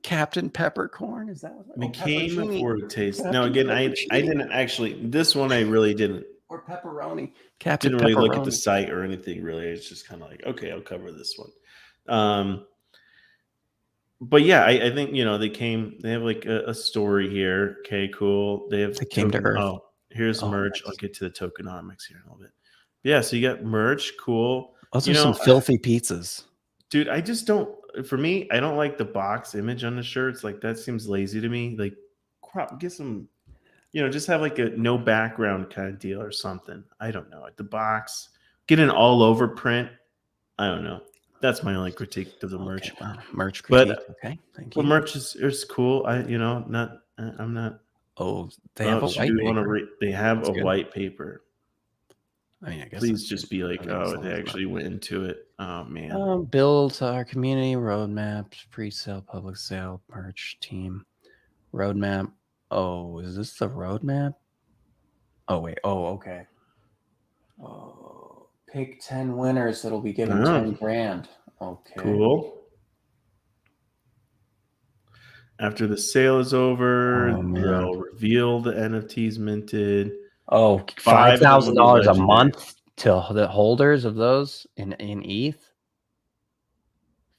Captain Peppercorn. Is that what became a foretaste? Now again, I didn't actually. This one I really didn't. Or pepperoni. Captain didn't really look at the site or anything. Really, it's just kind of like, okay, I'll cover this one. But yeah, I think they have like a story here. Okay, cool. They came to Earth. Oh, here's merch. Nice. I'll get to the tokenomics here in a little bit. Yeah, so you got merch. Cool. Those are some filthy pizzas, dude. I just don't. For me, I don't like the box image on the shirts. Like that seems lazy to me. Like, crap, get some. Just have like a no background kind of deal or something. I don't know. At the box, get an all over print. I don't know. That's my only critique of the merch. Well, merch critique. But, okay, thank you. Well, merch is cool. I'm not. Oh, they have a white paper. They have a white paper. I mean, I guess. Please just be like, they actually went into it. Oh man. Build our community roadmap, pre-sale, public sale, merch team, roadmap. Oh, is this the roadmap? Oh, wait. Oh, okay. Oh, pick 10 winners that'll be given 10 grand. Okay. Cool. After the sale is over, they'll reveal the NFTs minted. Oh, $5,000 a month to the holders of those in ETH?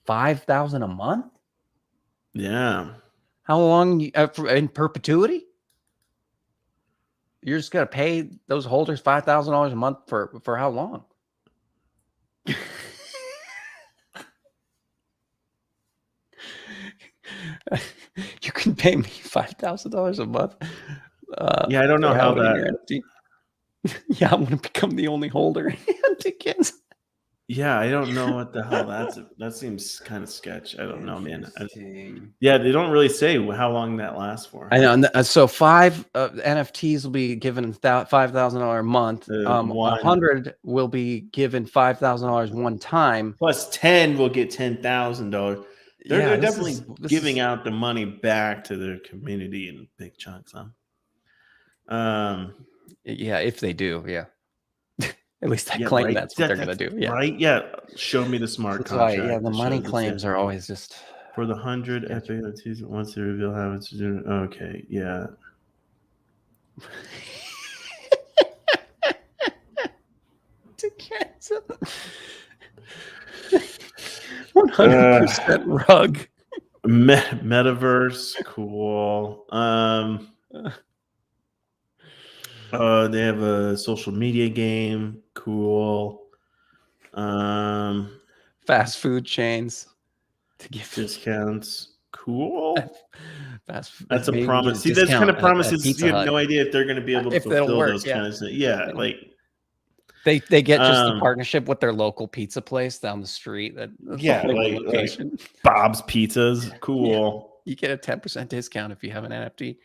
5,000 a month? Yeah. How long in perpetuity? You're just gonna pay those holders $5,000 a month for how long? You can pay me $5,000 a month. Yeah, I don't know for how having that. your NFT. Yeah, I'm gonna become the only holder. Tickets. Yeah, I don't know what the hell that seems kind of sketch. I don't know, man. Interesting. Yeah, they don't really say how long that lasts for. I know. And so 5 NFTs will be given $5,000 a month. 100 will be given $5,000 one time. Plus 10 will get $10,000. They're definitely giving out the money back to their community in big chunks, huh? Yeah, if they do, yeah. At least I Yeah, claim right. that's what they're gonna do. Yeah. Right. Yeah. Show me the smart That's why, contract. yeah, the that money shows it's claims it. are always just For the 100 NFTs, once they reveal how it's doing. Okay, yeah. To cancel. 100% rug. Metaverse, cool. They have a social media game, cool. Fast food chains to give discounts, cool. That's a maybe promise. See, those kind of promises, you have no idea if they're going to be able to fulfill those kind of things. Yeah, like they get just a partnership with their local pizza place down the street. Yeah, like Bob's Pizzas, cool. Yeah. You get a 10% discount if you have an NFT.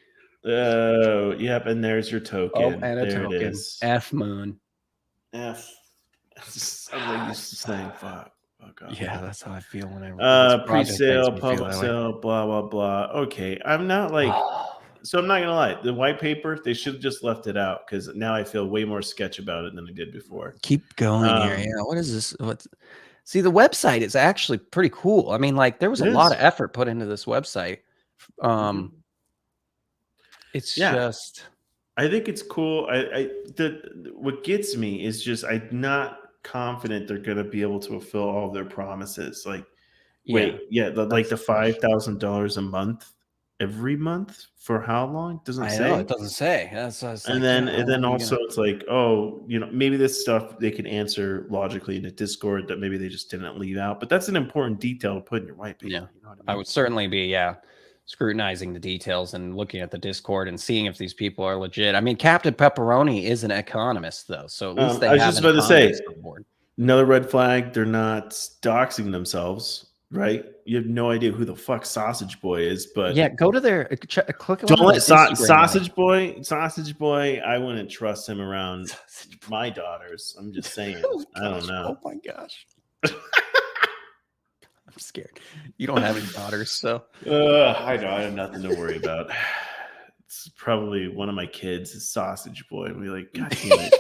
Oh, yep, and there's your token. Oh, and a there token. It is. F Moon. F. I'm like used to saying fuck. Yeah, that's how I feel whenever pre-sale, public sale, blah blah blah. Okay, I'm not like. So I'm not gonna lie. The white paper, they should have just left it out because now I feel way more sketch about it than I did before. Keep going here. Yeah, what is this? See, the website is actually pretty cool. I mean, like there was a lot of effort put into this website. It's just. I think it's cool. What gets me is just I'm not confident they're gonna be able to fulfill all of their promises. Like, like the $5,000 a month. Every month for how long? Doesn't say. Know, it doesn't say. And then also it's like, oh, maybe this stuff they can answer logically in a Discord that maybe they just didn't leave out. But that's an important detail to put in your white paper. Yeah, you know what I mean? I would certainly be scrutinizing the details and looking at the Discord and seeing if these people are legit. I mean, Captain Pepperoni is an economist though, so at least they. I was just about to say another red flag. They're not doxing themselves. Right, you have no idea who the fuck Sausage Boy is, but yeah, go to their click. Don't let Sausage Boy. I wouldn't trust him around my daughters. I'm just saying. I don't know. Oh my gosh, I'm scared. You don't have any daughters, so I know I have nothing to worry about. It's probably one of my kids is Sausage Boy, and we're like, God damn it.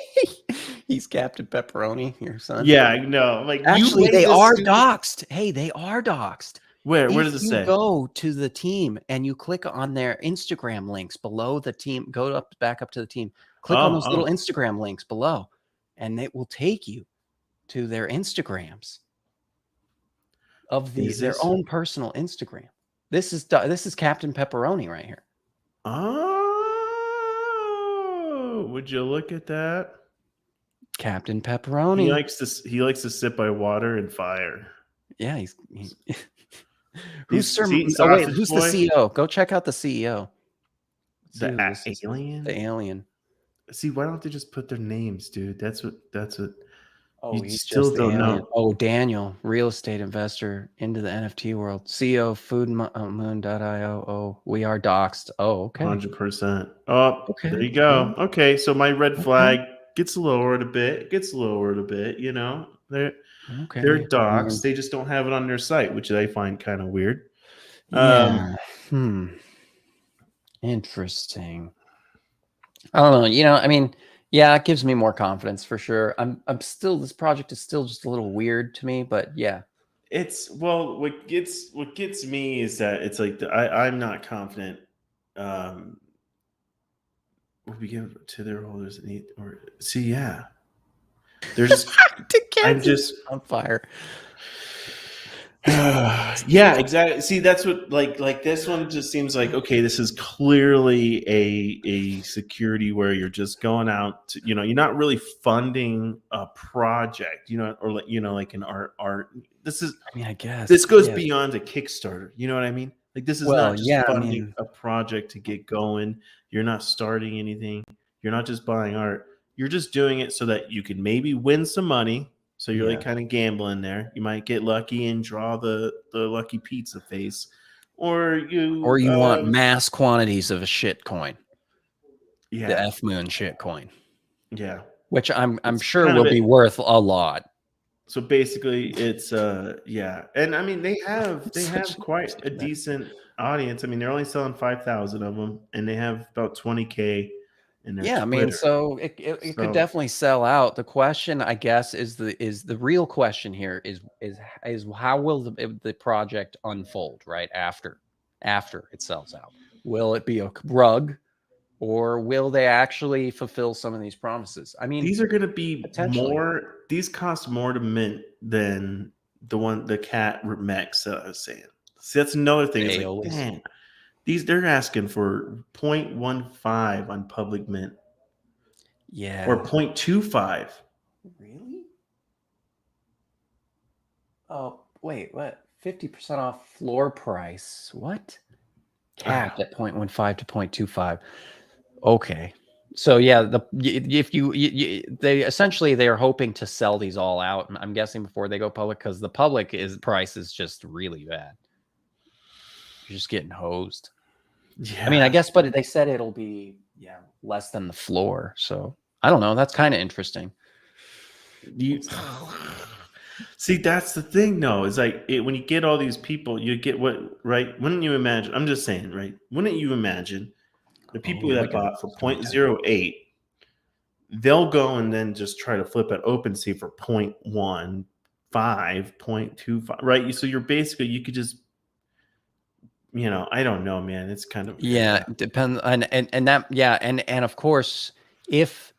He's Captain Pepperoni, your son. Yeah, I know. Like, actually, they are doxxed. Hey, they are doxxed. Where does it say? You go to the team and you click on their Instagram links below the team. Go back up to the team. Click on those little Instagram links below, and it will take you to their Instagrams of their own personal Instagram. This is Captain Pepperoni right here. Oh, would you look at that? Captain Pepperoni. He likes to sit by water and fire. Yeah, he's who's who's the CEO? Go check out the CEO. The alien. The alien. See, why don't they just put their names, dude? That's what. Oh, you he's still just don't know. Oh, Daniel, real estate investor into the NFT world. CEO foodmoon.io. Oh, we are doxxed. Oh, okay. 100%. Oh, okay. There you go. Yeah. Okay, so my red flag gets lowered a bit. They're doxxed. They just don't have it on their site, which I find kind of weird. Yeah. Interesting. I don't know. I mean, yeah, it gives me more confidence for sure. I'm still, this project is still just a little weird to me, but yeah. What gets me is that it's like I'm not confident. Would we give to their holders they're just I'm just on fire. Yeah, exactly. See, that's what like this one just seems like, okay, this is clearly a security where you're just going out to, you're not really funding a project, or like an art. This is I mean, I guess this goes yeah. beyond a Kickstarter. You know what I mean? Like, this is Well, not just yeah, I funding mean, a project to get going. You're not starting anything. You're not just buying art. You're just doing it so that you can maybe win some money. So you're like yeah. kind of gambling there. You might get lucky and draw the lucky pizza face, or Or you you want mass quantities of a shit coin, the yeah, F Moon shit coin, yeah. which I'm It's sure kind of will be it. worth a lot. So basically, it's yeah, and I mean they have Such an quite a interesting method. decent audience. I mean, they're only selling 5,000 of them, and they have about 20K in their Yeah, I mean, Twitter. so it could So definitely sell out. The question, I guess, is the real question here is how will the project unfold right after it sells out? Will it be a rug, or will they actually fulfill some of these promises? I mean, these are going to be potentially. more. These cost more to mint than the cat mechs that I was saying. See, that's another thing. It's like, Aiolis. dang, they're asking for 0.15 on public mint Yeah. or 0.25. Really? Oh, wait, what? 50% off floor price. What? Capped at 0.15 to 0.25. Okay. So yeah, if they essentially they are hoping to sell these all out, I'm guessing, before they go public, because the public price is just really bad. You're just getting hosed. Yeah. I mean, I guess, but they said it'll be less than the floor. So I don't know. That's kind of interesting. See, that's the thing, though. Is like when you get all these people, you get what, right? Wouldn't you imagine? I'm just saying, right? Wouldn't you imagine the people that bought for 0.08, they'll go and then just try to flip at OpenSea for 0.15, 0.25, right? So you're basically, you could just, I don't know, man. It's kind of depends and that and of course, if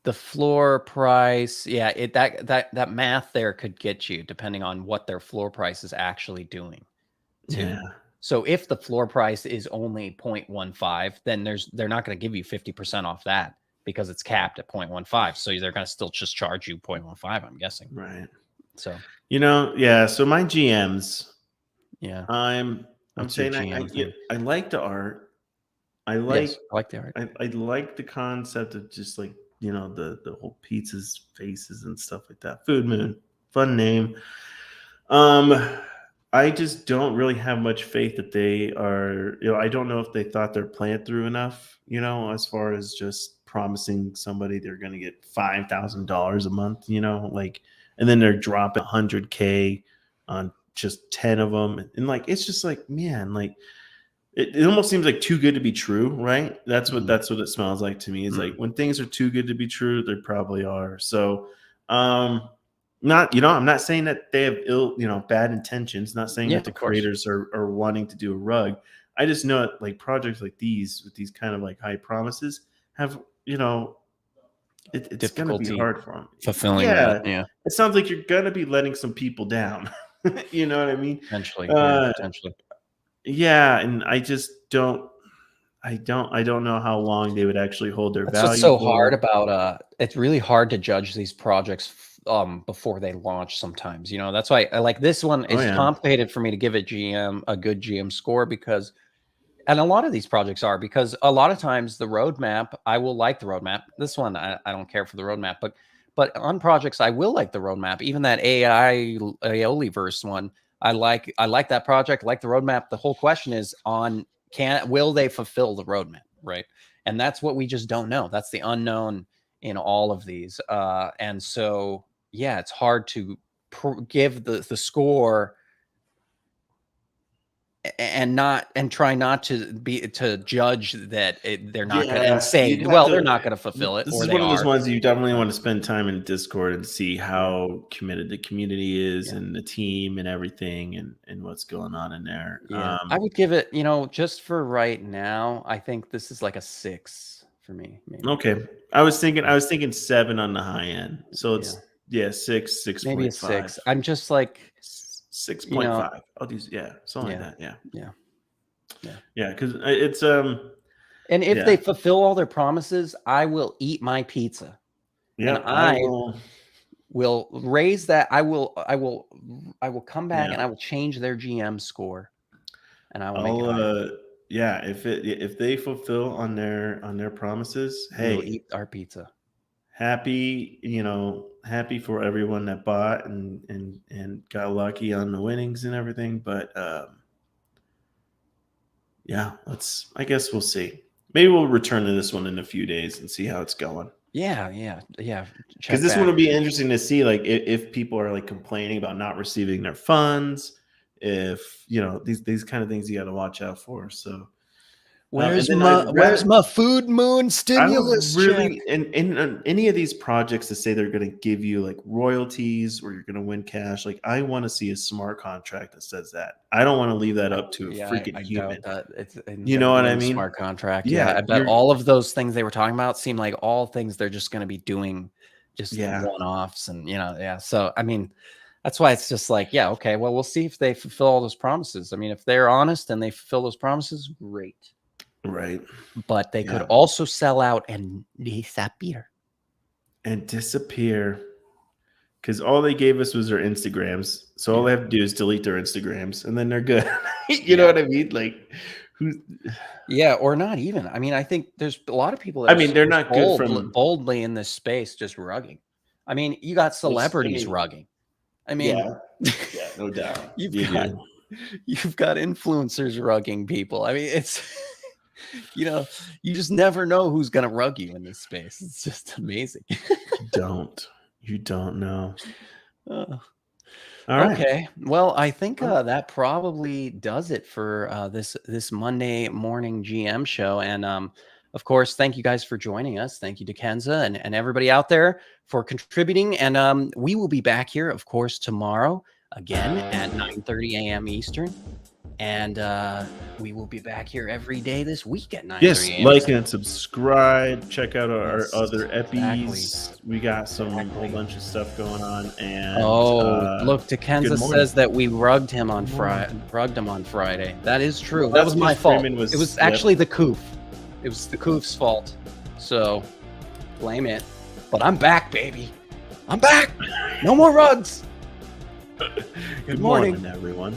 the floor price, that math there could get you, depending on what their floor price is actually doing too. Yeah. So if the floor price is only 0.15, then they're not going to give you 50% off that, because it's capped at 0.15. So they're going to still just charge you 0.15, I'm guessing. Right. So so my GMs, I'm What's saying your GM thing? I like the art. I Yes, I like the art. I like the concept of just like, the whole pizzas, faces, and stuff like that. Food Moon, fun name. I just don't really have much faith that they are, I don't know if they thought they're playing through enough, as far as just promising somebody they're going to get $5,000 a month, like, and then they're dropping 100K on just 10 of them. And like, it's just like, man, like, it almost seems like too good to be true, right? That's what it smells like to me. It's like, when things are too good to be true, they probably are. So, I'm not saying that they have bad intentions. Not saying that the creators are wanting to do a rug. I just know that like projects like these with these kind of like high promises have, it's going to be hard for them fulfilling that. Yeah. It sounds like you're going to be letting some people down. You know what I mean? Potentially. Potentially. Yeah, and I just don't know how long they would actually hold their value. What's so hard about it's really hard to judge these projects before they launch sometimes. That's why I like this one. It's complicated for me to give a good GM score, because, and a lot of these projects are, because a lot of times the roadmap, I will like the roadmap. This one I don't care for the roadmap, but on projects I will like the roadmap. Even that Aioliverse one, I like that project, I like the roadmap. The whole question is will they fulfill the roadmap, right? And that's what we just don't know. That's the unknown in all of these. And so, it's hard to give the score and try not to judge that they're not going to say, they're not going to fulfill it. This or is they one of those are. ones you definitely want to spend time in Discord and see how committed the community is and the team and everything and what's going on in there. I would give it, just for right now, I think this is like a 6 for me. Maybe. Okay. I was thinking 7 on the high end. So it's 6, 6.5. Maybe a 6. I'm just like, 6.5. I'll do something like that. Yeah, because it's And if they fulfill all their promises, I will eat my pizza. Yeah, and I will raise that. I will come back and I will change their GM score, and I will make it higher. If they fulfill on their promises, We'll eat our pizza. Happy for everyone that bought and got lucky on the winnings and everything. But I guess we'll see. Maybe we'll return to this one in a few days and see how it's going. Yeah. Because this one will be interesting to see, like, if people are like complaining about not receiving their funds, if these kind of things you got to watch out for. So where's my food moon stimulus check? In any of these projects to say they're going to give you like royalties or you're going to win cash, like I want to see a smart contract that says that. I don't want to leave that up to a freaking human. You know what I mean? Smart contract. Yeah, I bet all of those things they were talking about seem like all things they're just going to be doing, just one-offs, and So I mean, that's why it's just like, okay, well, we'll see if they fulfill all those promises. I mean, if they're honest and they fulfill those promises, great. Right. But they could also sell out and disappear. Because all they gave us was their Instagrams. So all they have to do is delete their Instagrams and then they're good. You know what I mean? Like, or not even. I mean, I think there's a lot of people that they're not good boldly in this space, just rugging. I mean, you got celebrities rugging. I mean, no doubt. You've got influencers rugging people. I mean, it's you just never know who's gonna rug you in this space. It's just amazing. You don't know. All right. Okay. Well, I think that probably does it for this Monday morning GM show. And of course, thank you guys for joining us. Thank you to Kenza and everybody out there for contributing. And we will be back here, of course, tomorrow again at 9:30 a.m. Eastern. And we will be back here every day this week at 9:30 a.m. Yes, like and subscribe. Check out our other epis. We got a whole bunch of stuff going on. And look, Tekenza says that we rugged him on Friday. That is true. That was my fault. It was actually the Koof. It was the Koof's fault. So blame it. But I'm back, baby. I'm back. No more rugs. Good morning, everyone.